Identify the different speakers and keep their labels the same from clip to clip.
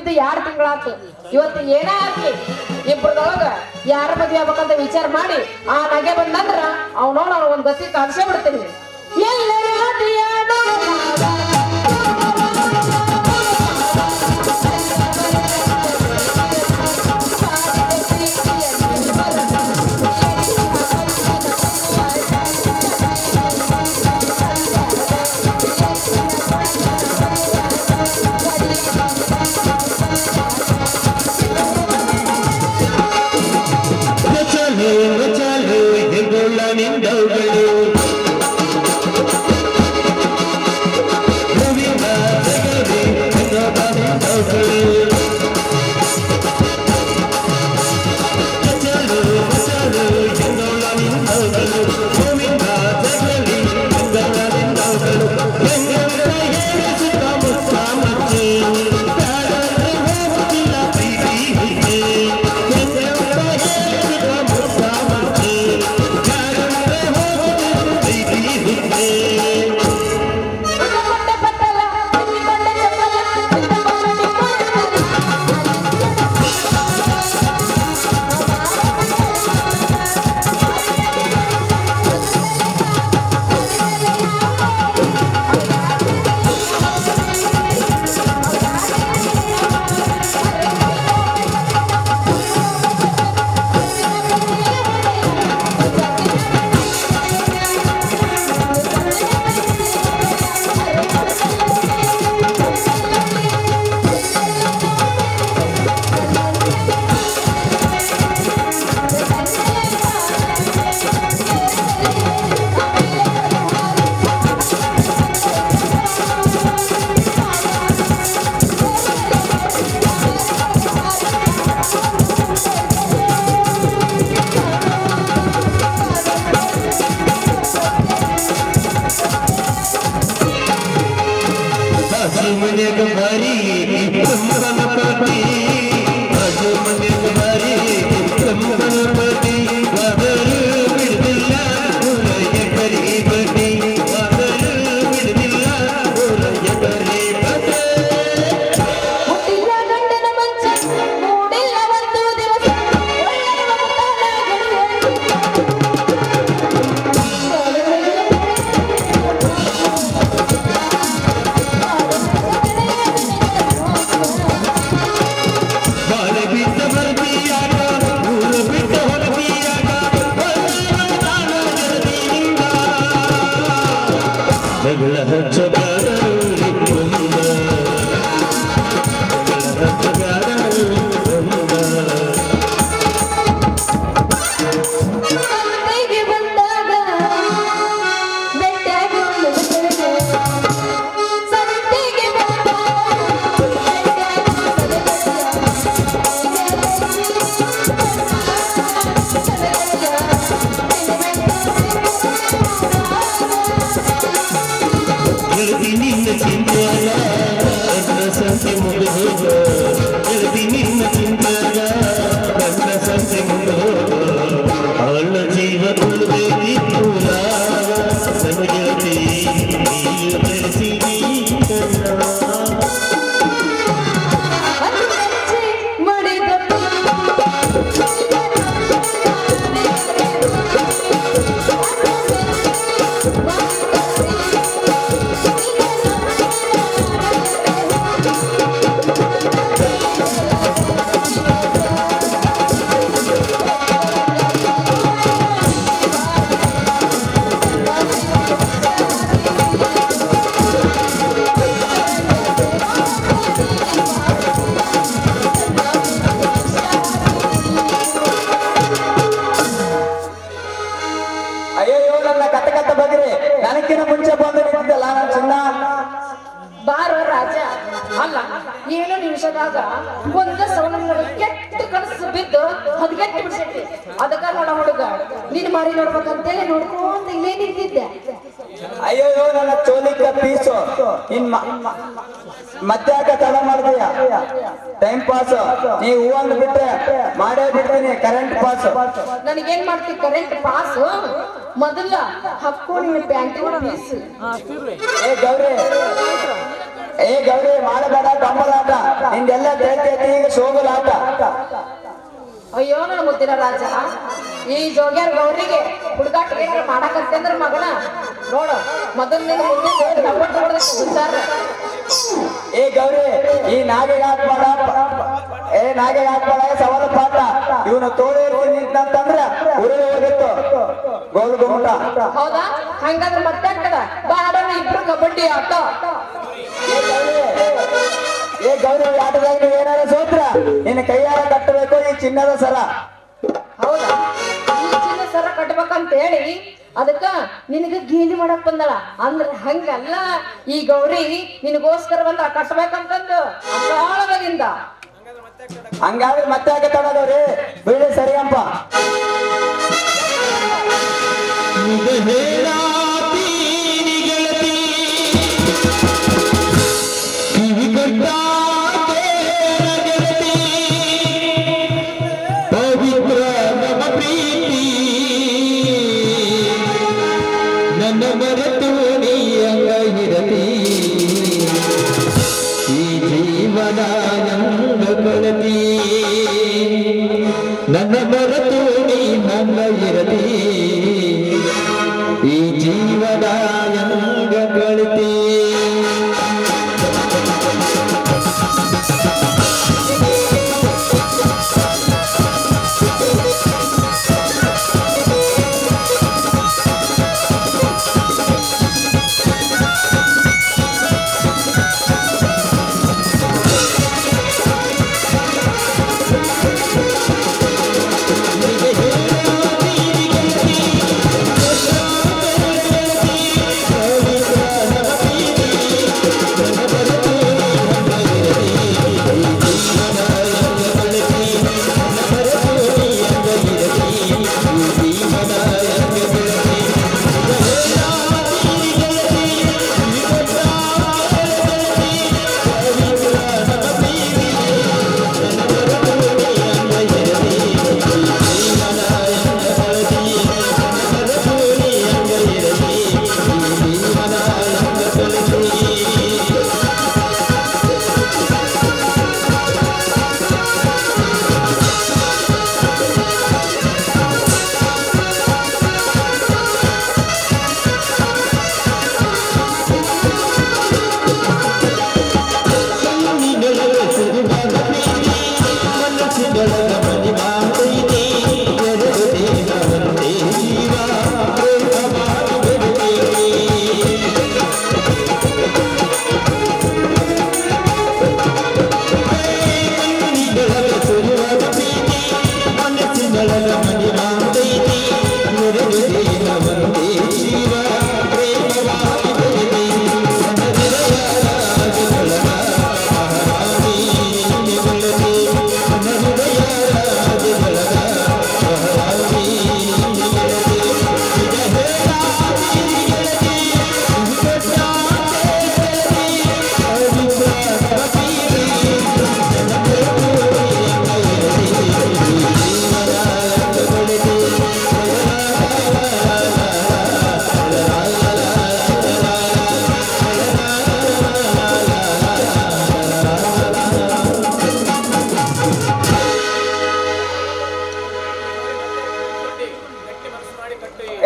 Speaker 1: ಬಿದ್ದು 2 ತಿಂಗಳಾತು. ಇವತ್ತು ಏನ ಆಗ್ಲಿ ಇಬ್ಬರದೊಳಗ ಯಾರ ಮದ್ವೆ ಆಗ್ಬೇಕಂತ ವಿಚಾರ ಮಾಡಿ ಆ ನಗೆ ಬಂದಂದ್ರ ಅವನೋ ನಾನು ಒಂದ್ ಗತಿ ಕಾಣಿಸೇ ಬಿಡ್ತೀನಿ. ಎಲ್ಲರ ಮದುವೆಯಾದ ಅಲ್ಲ ಏನು ನಿಮಿಷದಾಗ ಒಂದ ಸೌನ ಕೆಟ್ಟ ಕನಸು ಬಿದ್ದು ಹದಗೆಟ್ಟು ಬಿಡ್ಸೈತಿ. ಅದಕ್ಕ ನೋಡ ಹುಡುಗ ನಿನ್ ಮಾರಿ ನೋಡ್ಬೇಕಂತೇಳಿ ನೋಡ್ಕೊಂತ ಇಲ್ಲೇ ನಿಂತಿದ್ದೆ.
Speaker 2: ಅಯ್ಯೋ ನನ್ನ ಚೋಲಿಕ ಪೀಸು ಇನ್ ಮಧ್ಯಾಗ ತಡ ಮಾಡಿದೆಯಾ ಟೈಮ್ ಪಾಸ್. ನೀ ಹೂವಂದ್ ಬಿಟ್ರೆ ಮಾಡೇ ಬಿಡ್ತೀನಿ ಕರೆಂಟ್ ಪಾಸ್.
Speaker 1: ನನಗೇನ್ ಮಾಡ್ತಿ ಕರೆಂಟ್ ಪಾಸ್? ಮೊದಲ ಹಾಕೋ ನೀನು ಪ್ಯಾಂಟಿನ ಪೀಸ್.
Speaker 2: ಏ ಗೌರಿ ಏ ಗೌರಿ ಮಾಡಬೇಡ ಗಮ್ಮಲಾಟ ನಿಂದೆಲ್ಲ ತಿಳಿತೈತಿ ಈಗ ಶೋಗಲಾಟ.
Speaker 1: ಅಯ್ಯೋ ನನ್ನ ಮುದ್ದಿನ ರಾಜ, ಈ ಜೋಗ್ಯಾರ ಗೌರಿಗೆ ಹುಡುಗಾಟ ಏನಾರ ಮಾಡಕತ್ತೆ ಅಂದ್ರ ಮಗನ ನೋಡು ಮೊದಲಿನ ವಿಚಾರ.
Speaker 2: ಏ ಗೌರಿ ಈ ನಾಗೆಗೆ ಹಾಕ್ಬೇಡ, ನಾಗೆಗೆ ಹಾಕ್ಬೇಡ ಸವಾಲು ಪಾಠ. ಇವನು ತೋಳಿ ನಿಂತಂತಂದ್ರ ಉರುಳಿ ಹೋಗಿತ್ತು ಗೋಲ್ ಗುಮ್ಮಟ.
Speaker 1: ಹೌದಾ? ಹಂಗಾದ್ರೆ ಮತ್ತೆ ಆಗ್ತದ ಬಾಡ ಇಬ್ರು ಕಬಡ್ಡಿ ಆಟ.
Speaker 2: ಏ ಗೌರಿ ಆಟದಾಗ ನೀವು ಏನಾರ ಸೋತ್ರ ನಿನ್ನ ಕೈಯಾರ ಕಟ್ಟಬೇಕು ಈ ಚಿನ್ನದ ಸರ.
Speaker 1: ಹೌದಾ? ಈ ಚಿನ್ನ ಸರ ಕಟ್ಬೇಕಂತ ಹೇಳಿ ಅದಕ್ಕ ನಿನಗ ಗೇಲಿ ಮಾಡಕ್ ಬಂದಳ ಅಂದ್ರ ಹಂಗಲ್ಲ. ಈ ಗೌರಿ ನಿನಗೋಸ್ಕರ ಬಂದ ಕಟ್ಬೇಕಂತಂದು ಅಕಾಳವಾಗಿಂದ.
Speaker 2: ಹಂಗಾದ್ರೆ ಮತ್ತೆ ಆಗತ್ತಣ ಗೌರಿ ಬೀಳಿ ಸರಿ ಅಂಪ.
Speaker 3: ನನ್ನ ಮರೆತು ನೀ ನನ್ನ ಇರಲಿ, ಈ ಜೀವನ ಎಂಗ ಕಳಿತಿ.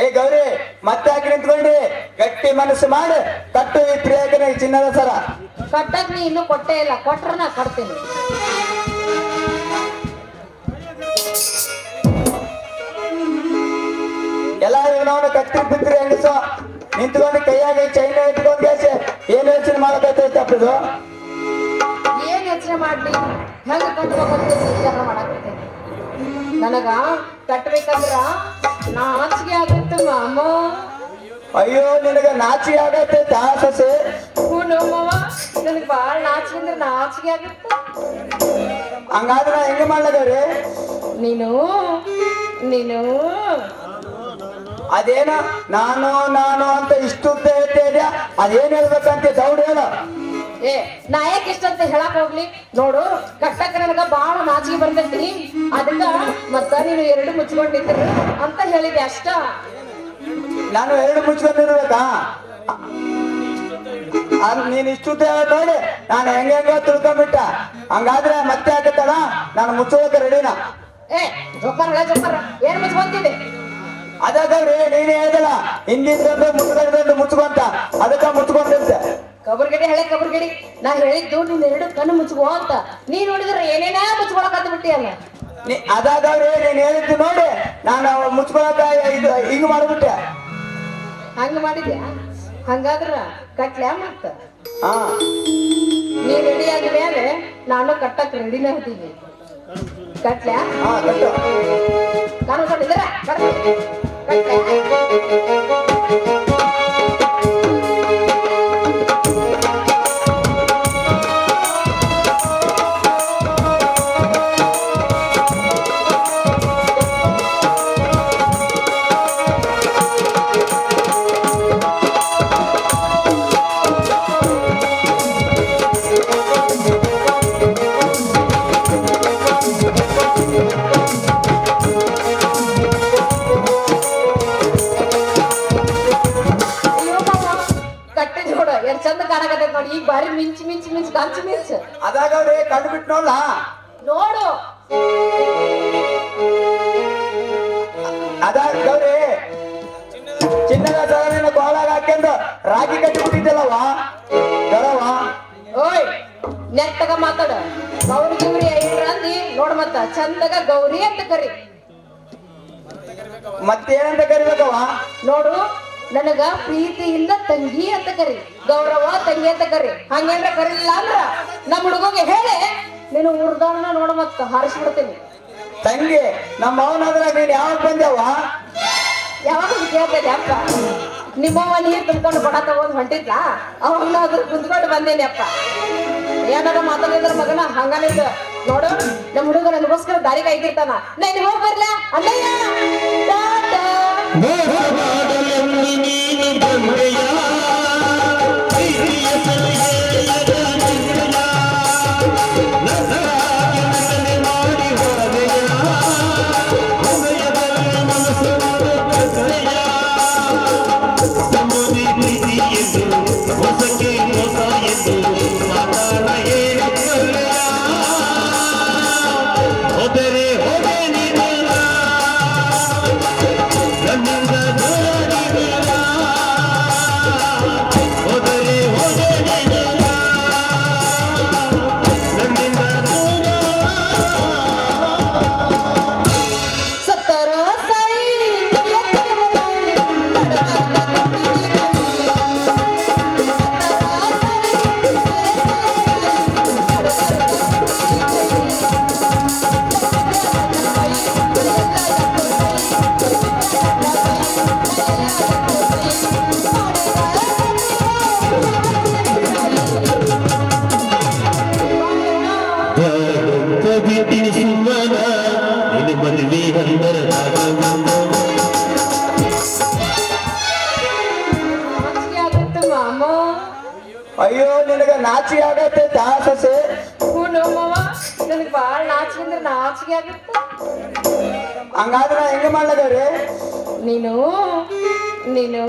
Speaker 2: ಏ ಗೌರಿ ಮತ್ತೆ ಹಾಕಿ ನಿಂತ್ಕೊಂಡಿ ಗಟ್ಟಿ ಮನಸ್ಸು ಮಾಡಿ ಕಟ್ಟು ಈ ಪ್ರಿಯಕನ ಚಿನ್ನದ ಸರ.
Speaker 1: ಕಟ್ಟಕ್ ನೀ ಇನ್ನೂ ಕೊಟ್ಟೇ ಇಲ್ಲ, ಕೊಟ್ರ ನಾ ಕಟ್ತೀನಿ.
Speaker 2: ಎಲ್ಲ ಇವನವನು ಕಟ್ಟಿ ಬಿದ್ರಿ ಹೆಂಗಸು ನಿಂತ್ಕೊಂಡು ಕೈಯಾಗ ಚೈನ ಇಟ್ಕೊಂಡ್ ಗ್ಯಾಸೆ ಏನ್ ಯೋಚನೆ ಮಾಡಕತ್ತೈತೆ ಅಪ್ಪದು.
Speaker 1: ಏನ್ ಯೋಚನೆ ಮಾಡ್ಲಿ, ಹೆಂಗ ಕಟ್ಬೇಕಂತ ವಿಚಾರ ಮಾಡಕತ್ತೇನೆ. ನನಗ ಕಟ್ಬೇಕಂದ್ರ ನಾಚಿಕೆ ಆಗುತ್ತೆ ಮಾಮ.
Speaker 2: ಅಯ್ಯೋ ನಿನಗ ನಾಚಿಕೆ ಆಗತ್ತೈತ ಸೊಸೆ?
Speaker 1: ಹ್ಞೂ ಮಾವ, ನನಗೆ ಬಾಳ ನಾಚಿಕೆ ಅಂದ್ರೆ ನಾಚಿಕೆ ಆಗುತ್ತೆ.
Speaker 2: ಹಂಗಾದ್ರೆ ನಾ ಹೆಂಗ ಮಾಡ್ಲಗವ್ರಿ?
Speaker 1: ನೀನು ನೀನು
Speaker 2: ಅದೇನ ನಾನು ನಾನು ಅಂತ ಇಷ್ಟು ಹೇಳ್ತಾ ಅದೇನ್ ಹೇಳ್ಬೇಕಂತ ದೌಡ್ ಹೇಳ.
Speaker 1: ಏ ನಾ ಯಾಕೆ ಇಷ್ಟಂತ ಹೇಳಕ್ ಹೋಗ್ಲಿ ನೋಡು, ಕಟ್ಟಕ್ಕ ನನಗ ಬಾಳ ನಾಚಿಕೆ ಬರ್ತೈತಿ. ಅದಕ್ಕ ಮತ್ತ ನೀನು ಎರಡು ಮುಚ್ಕೊಂಡಿದ್ರು ಅಂತ ಹೇಳಿದೆ ಅಷ್ಟ.
Speaker 2: ನಾನು ಎರಡು ಮುಚ್ಕೊಂಡಿರ್ಬೇಕಾ? ನೀನ್ ಇಷ್ಟುದ್ದ ನೋಡಿ ನಾನು ಹೆಂಗ ತಿಳ್ಕೊಂಬಿಟ್ಟ. ಹಂಗಾದ್ರೆ ಮತ್ತೆ ಆಗತ್ತಲ್ಲ, ನಾನು ಮುಚ್ಚೋಕೆ ರೆಡಿನಾ.
Speaker 1: ಏ ಜೋಕರ್ ಜೋಕರ್ ಏನ್ ಮುಚ್ಕೊಂತಿದೆ?
Speaker 2: ಅದಾಗವ್ರಿ ನೀನೇ ಹೇಳ್ದಲ್ಲ, ಹಿಂದಿನ ಮುಚ್ಕೊಂಡ್ರೆ ಮುಚ್ಕೊಂತ, ಅದಕ್ಕ ಮುಚ್ಕೊಂಡಿರ್ತೆ.
Speaker 1: ಕಬರ್ಗಡಿ ಹಳೆ ಕಬರ್ಗಡಿ ನಾ ಹೇಳಿದ್ದು ನೀನ್ ಎರಡು ಕಣ್ಣು ಮುಚ್ಕೋ ಅಂತ. ನೀ ನೋಡಿದ್ರೆ ಏನೇನ ಮುಚ್ಕೊಳಕಂತ ಬಿಟ್ಟಿ ಅಲ್ಲ.
Speaker 2: ಅದಾಗವ್ರಿ ನೀನ್ ಹೇಳಿದ್ದು ನೋಡಿ ನಾನು ಮುಚ್ಕೊಳಕ ಇದು ಹಿಂಗ್ ಮಾಡ್ಬಿಟ್ಟೆ.
Speaker 1: ಹಂಗ ಮಾಡಿದ್ಯಾ? ಹಂಗಾದ್ರ ಕಟ್ಲ್ಯಾ ಮತ್ತ
Speaker 2: ಹಾ
Speaker 1: ನೀ ರೆಡಿ ಆದ ಮೇಲೆ ನಾನು ಕಟ್ಟಕ್ ರೆಡಿನೇ ಹತ್ತೀನಿ. ಕಟ್ಲ್ಯಾ?
Speaker 2: ಹಾ ಕಟ್ಟು.
Speaker 1: ನಾನು ಕಟ್ಟಿದ್ರ ಕಟ್ಲೆ ಚಂದ ಕಾಣಕತ್ತೈತಿ ನೋಡಿ. ಈಗ ಬಾರಿ ಮಿಂಚ್ ಮಿಂಚ್ ಮಿಂಚ್ ಕಂಚು ಮಿಂಚ್.
Speaker 2: ಅದಾಗವ್ರಿ ಕಂಡು ಬಿಟ್ಟು ನೋಡ್ಲ
Speaker 1: ನೋಡು.
Speaker 2: ಅದಾಗವ್ರಿ ಚಿನ್ನದ ಸರಣಿನ ಕೋಲಾಗ ಹಾಕ್ಯಂದು ರಾಗಿ ಕಟ್ಟಿ ಬಿಟ್ಟಿದ್ದಲ್ಲವಾ ಗರವ.
Speaker 1: ಓಯ್ ನೆಟ್ಟಗ ಮಾತಾಡ. ಗೌರಿ ಗಿವ್ರಿ ಐಡ್ರ ಅಂದಿ ನೋಡ್ ಮತ್ತ ಚಂದಗ ಗೌರಿ ಅಂತ ಕರಿ.
Speaker 2: ಮತ್ತೇನಂತ ಕರಿಬೇಕವ?
Speaker 1: ನೋಡು ನನಗ ಪ್ರೀತಿಯಿಂದ ತಂಗಿ ಅಂತ ಕರಿ, ಗೌರವ ತಂಗಿ ಅಂತ ಕರಿ. ಹಂಗೇನ್ರ ಕರಿಲಿಲ್ಲ ಅಂದ್ರ ನಮ್ಮ ಹುಡುಗಗೆ ಹೇಳಿ ನೀನು ಉರ್ದವನ್ನ ನೋಡ ಮತ್ತ ಹಾರಿಸ್ಬಿಡ್ತೀನಿ.
Speaker 2: ತಂಗಿ ನಮ್ಮ ಅವನಾದ್ರ ನೀನ್ ಯಾವಾಗ ಬಂದ್ಯಾವ?
Speaker 1: ಯಾವಾಗ ಕೇಳ್ತೇನೆ ಅಪ್ಪ. ನಿಮ್ಮವ್ವ ನೀರ್ ತುಂಬ್ಕೊಂಡು ಬಡ ತಗೊಂಡ್ ಹೊಂಟಿದ್ಲ, ಅವಾಗ ಅದ್ರ ಕುಂತ್ಕೊಂಡು ಬಂದೇನಿ ಅಪ್ಪ. ಏನಾರ ಮಾತಾಡಿದ್ರ ಮಗನ ಹಂಗನಿದ್ದ ನೋಡು. ನಮ್ಮ ಹುಡುಗ ನನಗೋಸ್ಕರ ದಾರಿ ಕಾಯ್ತಿರ್ತಾನ. ನಾನು ಹೋಗಿ ಬರ್ಲಾ ಅಲ್ಲಯ್ಯ?
Speaker 2: ಅಯ್ಯೋ ನಿನಗ ನಾಚಿಕೆ ಆಗತ್ತೆ ಸೊಸೆ.
Speaker 1: ನನಗೆ ಬಾಳ ನಾಚಿಕೆ ಅಂದ್ರೆ ನಾಚಿಕೆ ಆಗತ್ತ.
Speaker 2: ಹಂಗಾದ್ರ ಹೆಂಗ ಮಾಡ್ಲದವ್ರಿ?
Speaker 1: ನೀನು ನೀನು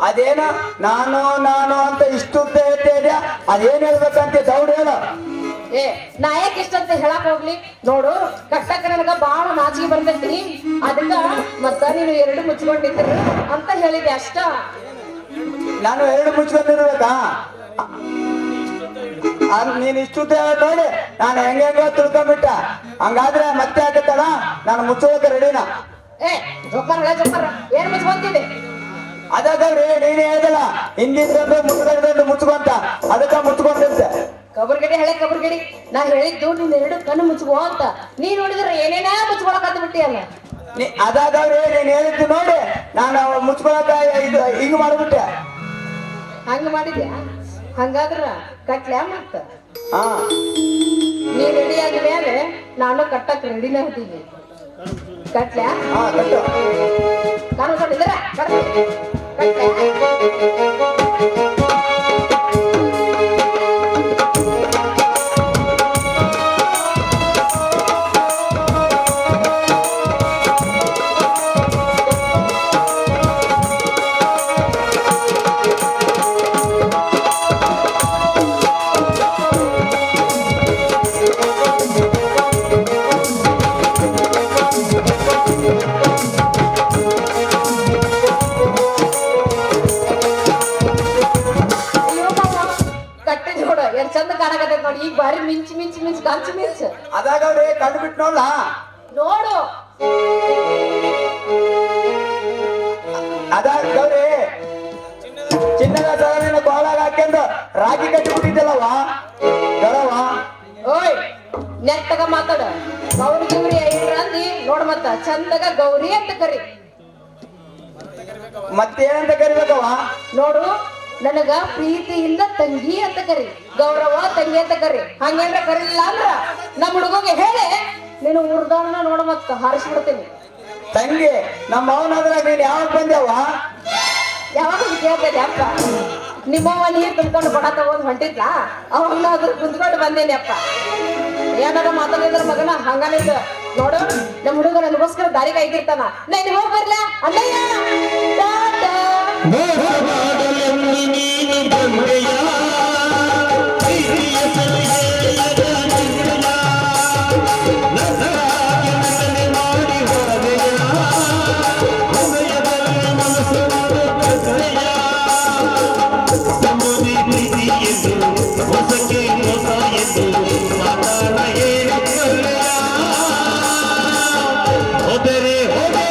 Speaker 2: ಅದೇನ ನಾನು ನಾನು ಅಂತ ಇಷ್ಟುದ್ದ ಹೇಳ್ತಾ ಅದೇನ್ ಹೇಳ್ಬೇಕಂತ ದೌಡ್ ಹೇಳ.
Speaker 1: ಏ ನಾ ಯಾಕೆ ಇಷ್ಟಂತ ಹೇಳಕ್ ಹೋಗ್ಲಿ? ನೋಡು ಕಟ್ಟಕ್ಕ ನನಗ ಬಾಳ ನಾಚಿಕೆ ಬರ್ತೈತಿ, ಅದಕ್ಕ ಮತ್ತ ನೀನು ಎರಡು ಮುಚ್ಕೊಂಡಿದ್ರು ಅಂತ ಹೇಳಿದೆ ಅಷ್ಟ.
Speaker 2: ನಾನು ಎರಡು ಮುಚ್ಕೊಂಡಿರ್ಬೇಕಾ? ನೀನ್ ಇಷ್ಟುದ್ದ ನೋಡಿ ನಾನು ಹೆಂಗ ತಿಳ್ಕೊಂಬಿಟ್ಟ. ಹಂಗಾದ್ರೆ ಮತ್ತೆ ಆಗತ್ತಲ್ಲ, ನಾನು ಮುಚ್ಚೋಕೆ ರೆಡಿನಾ.
Speaker 1: ಏ ಜೋಕರ್ ಜೋಕರ್ ಏನ್ ಮುಚ್ಕೊಂತಿದೆ?
Speaker 2: ಅದಾಗವ್ರಿ ನೀನೇ ಹೇಳ್ದಲ್ಲ, ಹಿಂದಿನ ಮುಚ್ಕೊಂತ, ಅದಕ್ಕ ಮುಚ್ಕೊಂಡಿರ್ತೆ.
Speaker 1: ಕಬರ್ಗಡಿ ಹಳೆ ಕಬರ್ಗಡಿ ನಾ ಹೇಳಿದ್ದು ನೀನ್ ಎರಡು ಕಣ್ಣು ಮುಚ್ಕೋ ಅಂತ. ನೀ ನೋಡಿದ್ರೆ ಏನೇನ ಮುಚ್ಕೊಳಕಂತ ಬಿಟ್ಟಿ ಅಲ್ಲ.
Speaker 2: ಅದಾಗವ್ರಿ ನೀನ್ ಹೇಳಿದ್ದು ನೋಡಿ ನಾನು ಮುಚ್ಕೊಳಕ ಇದು ಹಿಂಗ್ ಮಾಡ್ಬಿಟ್ಟೆ.
Speaker 1: ಹಂಗ ಮಾಡಿದ್ಯಾ? ಹಂಗಾದ್ರ ಕಟ್ಲ್ಯಾ ಮತ್ತ
Speaker 2: ಹಾ
Speaker 1: ನೀ ರೆಡಿ ಆದ ಮೇಲೆ ನಾನು ಕಟ್ಟಕ್ ರೆಡಿನೇ ಹತ್ತೀನಿ. ಕಟ್ಲ್ಯಾ?
Speaker 2: ಹಾ ಕಟ್ಟು.
Speaker 1: ನಾನು ಕಟ್ಟಿದ್ರ ಕಟ್ಲ್ಯಾ? ಹಚ್ಚ
Speaker 2: ಅದಾಗವ್ರಿ ಕಂಡು ಬಿಟ್ಟು ನೋಡ್ಲಾ
Speaker 1: ನೋಡು.
Speaker 2: ಅದಾಗವ್ರಿ ಚಿನ್ನದ ಸರಣಿನ ಬಾಳಾಗ ಹಾಕ್ಯಂದು ರಾಗಿ ಕಟ್ಟಿ ಬಿಟ್ಟಿದ್ದಲ್ಲವ ಗರವ
Speaker 1: ಓಯ್ ನೆಟ್ಟಗ ಮಾತಾಡ. ಗೌರಿ ಗೌರಿ ಐಡ್ರ ಅಂದಿ ನೋಡ್ ಮತ್ತ ಚಂದಗ ಗೌರಿ ಅಂತ ಕರಿ.
Speaker 2: ಮತ್ತೇನಂತ ಕರಿಬೇಕವ
Speaker 1: ನೋಡು ನನಗ ಪ್ರೀತಿಯಿಂದ ತಂಗಿ ಅಂತ ಕರಿ, ಗೌರವ ತಂಗಿ ಅಂತ ಕರಿ. ಹಂಗೇನ್ರ ಕರಿಲಿಲ್ಲ ಅಂದ್ರ ನಮ್ಮ ಹುಡುಗಗೆ ಹೇಳಿ ನೀನು ಉರ್ದಾನ ನೋಡ ಮತ್ತ ಹಾರಿಸ್ಬಿಡ್ತೀನಿ.
Speaker 2: ತಂಗಿ ನಮ್ಮ ಅವನಾದ್ರ ನೀನ್ ಯಾವಾಗ ಬಂದ್ಯಾವ
Speaker 1: ಯಾವಾಗ ಕೇಳ್ತೇನೆ ಅಪ್ಪ. ನಿಮ್ಮವ್ವ ನೀರ್ ತುಂಬ್ಕೊಂಡು ಕೊಡ ತಗೊಂಡ್ ಹೊಂಟಿದ್ಲಾ ಅವಾಗ ಅದ್ರ ಕುಂತ್ಕೊಂಡು ಬಂದೇನಿ ಅಪ್ಪ. ಏನಾರ ಮಾತಾಡಿದ್ರ ಮಗನ ಹಂಗಾನಿದ್ದ ನೋಡು ನಮ್ಮ ಹುಡುಗ ನನಗೋಸ್ಕರ ದಾರಿ ಕಾಯ್ದಿರ್ತಾನ. ನಾನು ಹೋಗಿ ಬರ್ಲಾ ಅಲ್ಲಯ್ಯ ಟಾಟಾ.
Speaker 3: ಮದುವೆ ಹಂದರ